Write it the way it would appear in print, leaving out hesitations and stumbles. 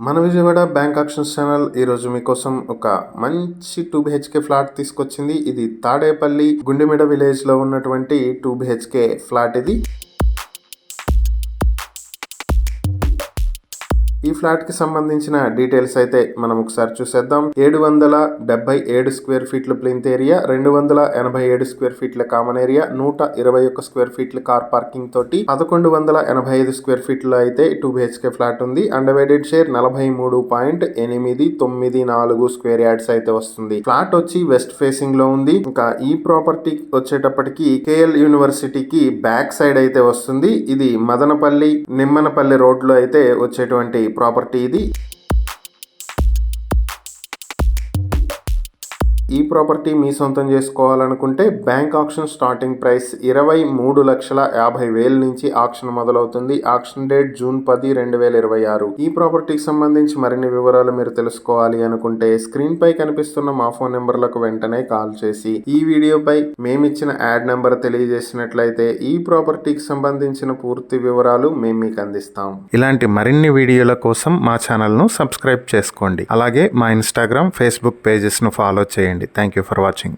మన Vijayawada bank actions channel ఈ రోజు మీకోసం ఒక మంచి 2 BHK ఫ్లాట్ తీసుకొచ్చింది. ఇది తాడేపల్లి గుండెమిడ విలేజ్ లో ఉన్నటువంటి 2 BHK ఫ్లాట్ ఇది. ఈ ఫ్లాట్ కి సంబంధించిన డీటెయిల్స్ అయితే మనం ఒకసారి చూసేద్దాం. 777 స్క్వేర్ ఫీట్ల ప్లింత్ ఏరియా, 287 స్క్వేర్ ఫీట్ల కామన్ ఏరియా, 121 స్క్వేర్ ఫీట్ల కార్ పార్కింగ్ తోటి 1185 స్క్వేర్ ఫీట్ల అయితే 2 BHK ఫ్లాట్ ఉంది. అన్డివైడెడ్ షేర్ 43.894 స్క్వేర్ యార్డ్స్ అయితే వస్తుంది. ఫ్లాట్ వచ్చి వెస్ట్ ఫేసింగ్ లో ఉంది. ఇంకా ఈ ప్రాపర్టీ వచ్చేటప్పటికి KL యూనివర్సిటీకి బ్యాక్ సైడ్ అయితే వస్తుంది. ఇది మదనపల్లి నిమ్మనపల్లి రోడ్ లో అయితే వచ్చేటువంటి ప్రాపర్టీ ఇది. ఈ ప్రాపర్టీ మీ సొంతం చేసుకోవాలనుకుంటే బ్యాంక్ ఆక్షన్ స్టార్టింగ్ ప్రైస్ 23,50,000 నుంచి ఆక్షన్ మొదలవుతుంది. Auction date June 10, 2026. ఈ ప్రాపర్టీకి సంబంధించి మరిన్ని వివరాలు మీరు తెలుసుకోవాలి అనుకుంటే స్క్రీన్ పై కనిపిస్తున్న మా ఫోన్ నెంబర్లకు వెంటనే కాల్ చేసి ఈ వీడియోపై మేమిచ్చిన యాడ్ నెంబర్ తెలియజేసినట్లయితే ఈ ప్రాపర్టీకి సంబంధించిన పూర్తి వివరాలు మేము మీకు అందిస్తాం. ఇలాంటి మరిన్ని వీడియోల కోసం మా ఛానల్ ను సబ్స్క్రైబ్ చేసుకోండి. అలాగే మా ఇన్స్టాగ్రామ్, ఫేస్బుక్ పేజెస్ ను ఫాలో చేయండి. Thank you for watching.